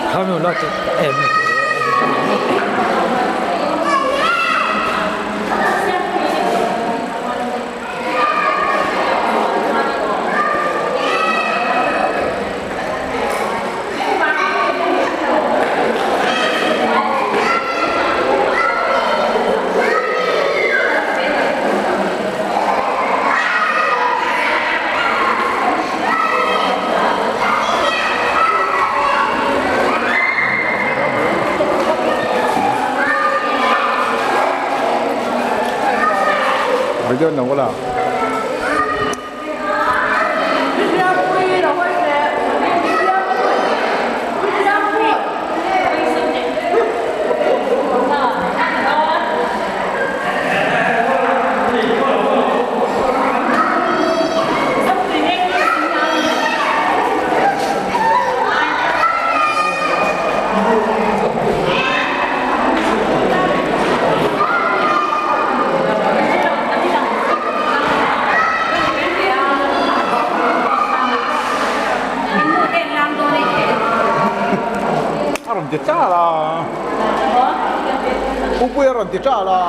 Kami ulat emek. Bây nó có là ti già la un po' era ti già la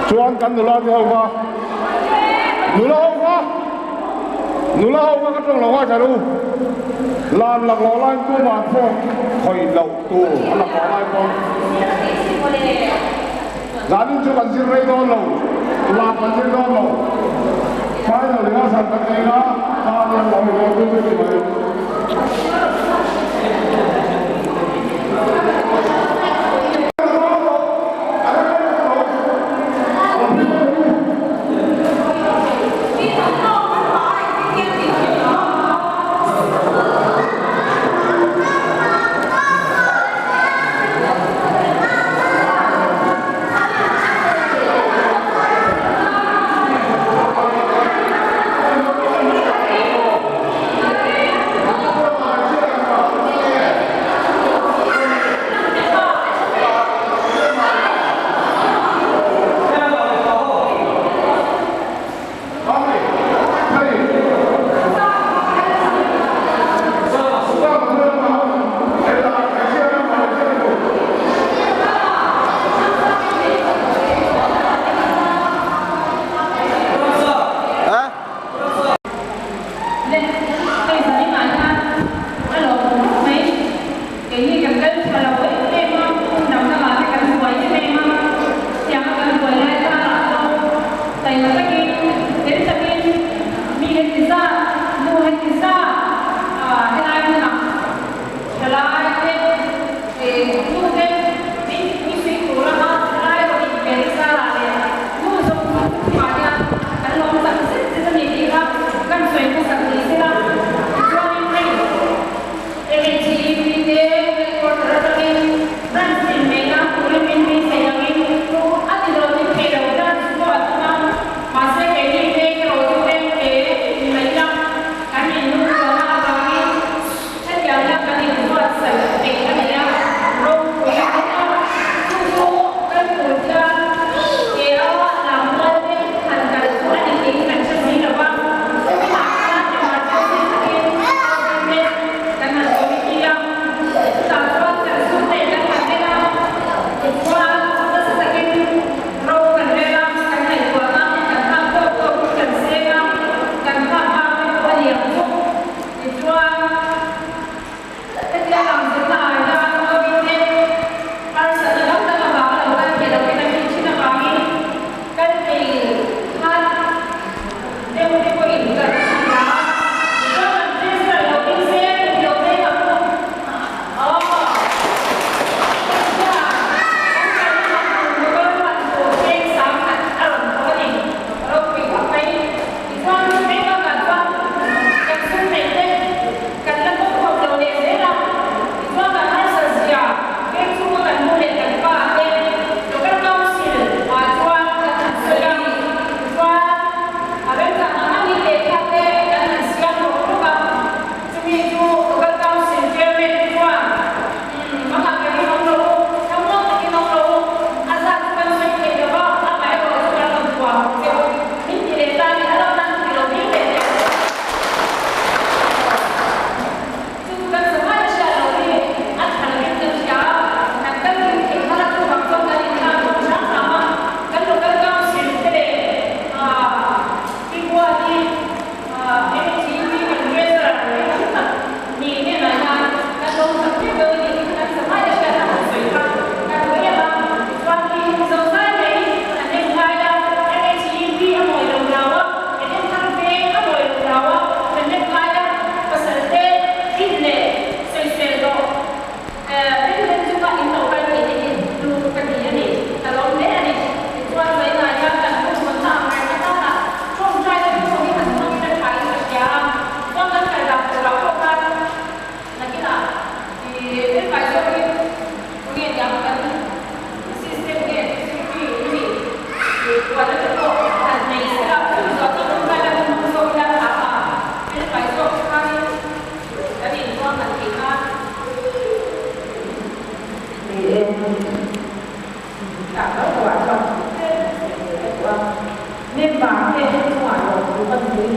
Chuan kan nula ti ho ba nula ho ka trong lo wa cha lu lan lak lo lan tu ma pho khoi lo tu lak lo lai pho lan chu kan sir rei don lo la pan sir don lo phai lo le san ta ke ga ta lo lo tu ti ma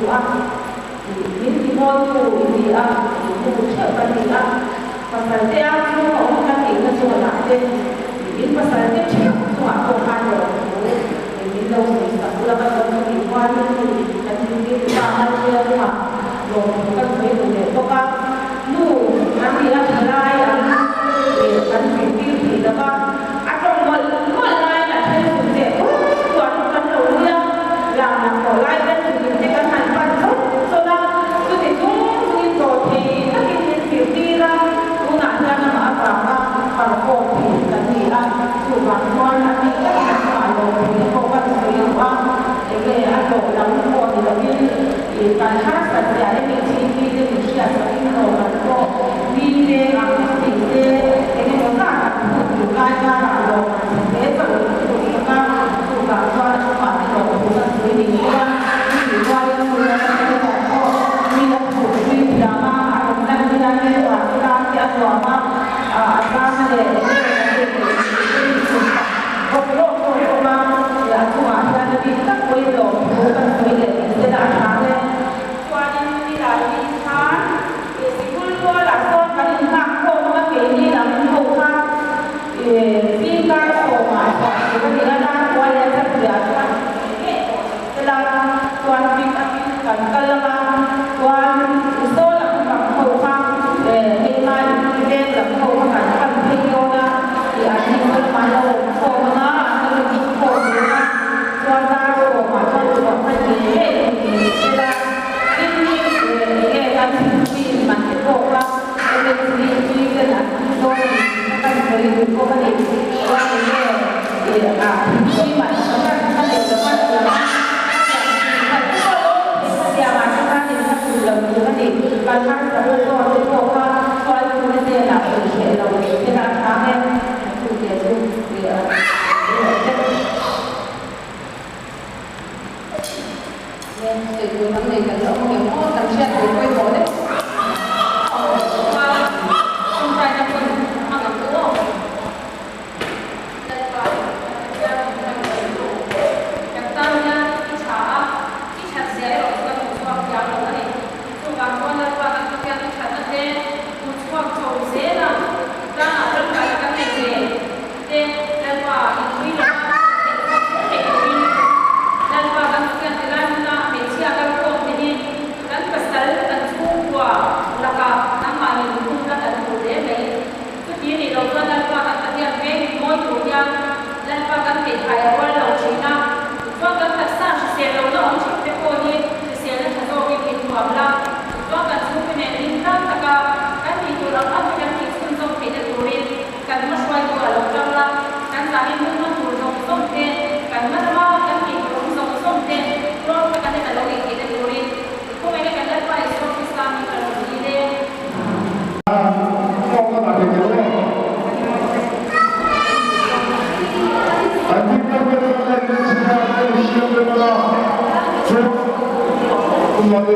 a min ti mo tu ni a tu che pa ni a pasal te a tu ko ka ti na so la te in pasal te che tu a ko ka yo ni lo ni sa la ka ko ni wa ni ka ti ni ta ha ni a ma lo ka ni ni to ka nu a ni a la ya kan ti ti la ka a to mo la na te su te ko tu kan lo ya la na ko la ya te te kan han pa so la tu ti tu ni to te ta ki ni ti ti ra tu na ya na ma pa pa ko ti kan ni a tu ba ko na ni ka ma lo ni ko ka tu ya wa e ke a to la ko ni lo ni e kan ha sa ya ni ti ti ni ni ya sa ni no ka ko ni ne a ti te e ni ko ka tu ka ya na lo e to tu ka tu ka wa tu pa ni lo tu ka tu ni ni wa ni wa ya mu ya ka ni ko ni la tu ni ya ma a ko na ni la ni wa ka ya wa ma a ka na le ko lo ko ma ya tu a ya ni ta ko lo ko ka tu le se da ta le kwa ni la ni ta e si kul ko la ko ka ni ha ko ma ke ni la ni ko ka e si ka ko ma ko ni la na ko ya ta ya ta ke la kwa ni ka ni ka ka la ma kwa ni so la ka ko ka e ni ma ni de la ko ka ka ni ko na ya ni ko ma lo ko na na ni ko ni na kwa ta ko ma ka ko ka ni he ni la ni ke ka ni ma ke ko ka e ni ke na ko ni ka ni ko ka ni wa ni e a ni ma ka ka ni ka ma ko na ya ma ka ni ka ku lo ni ka ni ka ka ka ko ko ka ko ni ne la ko ni lo ni la ka me tu ke tu ya nên từ từ năm này cần lỡ nhiều món cần xét để quay phố đấy không trai năm phần ăn làm cũ không các tao nha cái chả dễ rồi các một số học giáo rồi này số bạn con là qua các cái chả nó thế một số học trâu dễ là đang ở bên cạnh các cái dễ thế là qua những cái là dan pagangkan dengan na media akan ko ini dan pasal dan semua laka nama ni bukan dan boleh lagi tu ini lo kan dan pagang dia me moi dia dan pagang te kai awal lo china pagang taksa se lo no te ko ni se le thazo ki ki tuamla pagang su ne linta taka kan ni tu lang am kan ni sun zo pe de turin kan ma swai tu lo jamla kan zahin mun ma tu zo zo te kan ma ma kan ni xong thế rồi các cái là lối đi đến lối không ai cái là phải xong cái sao mình là lối đi đến không có bạn thì nhớ anh đi đâu cái đó là cái gì đó cái gì đó không nói gì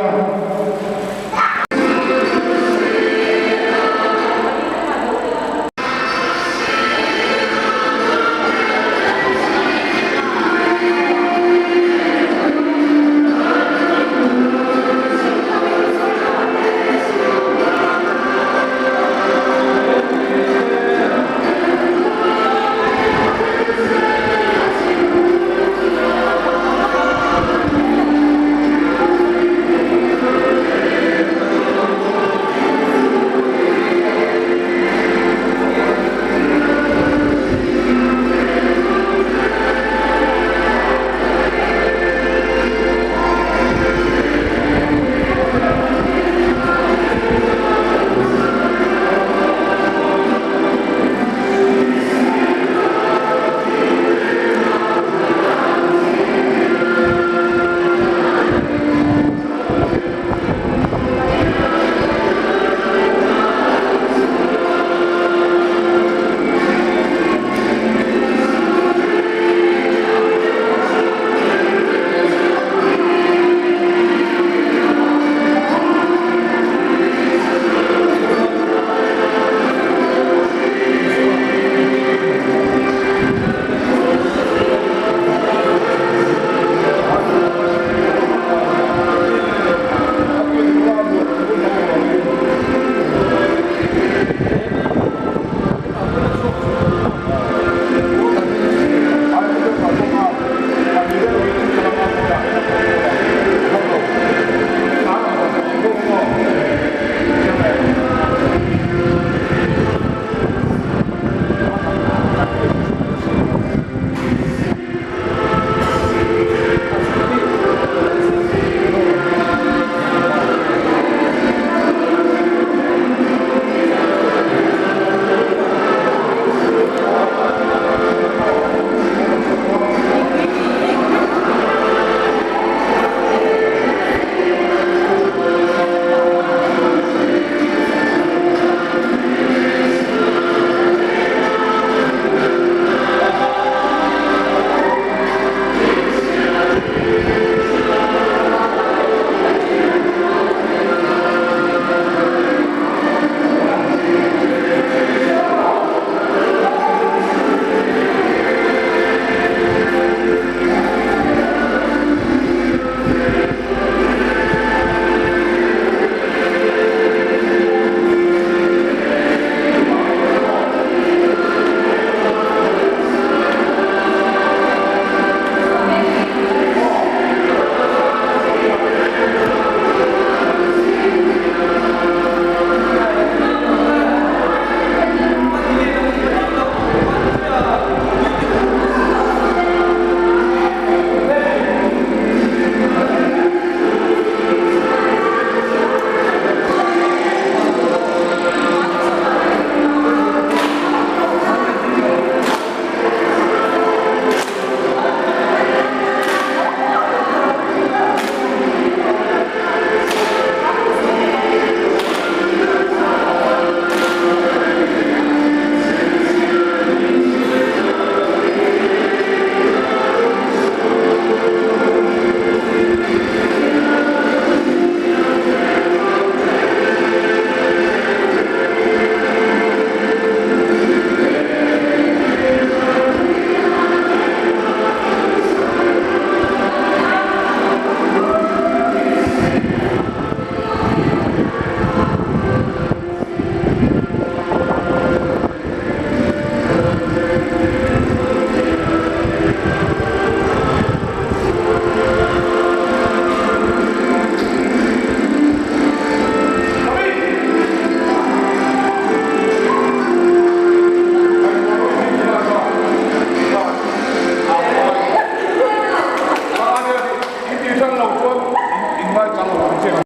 Hãy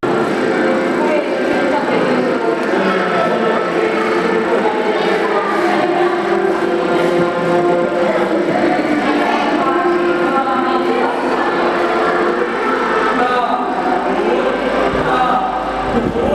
subscribe cho kênh Ghiền Mì Gõ để không bỏ lỡ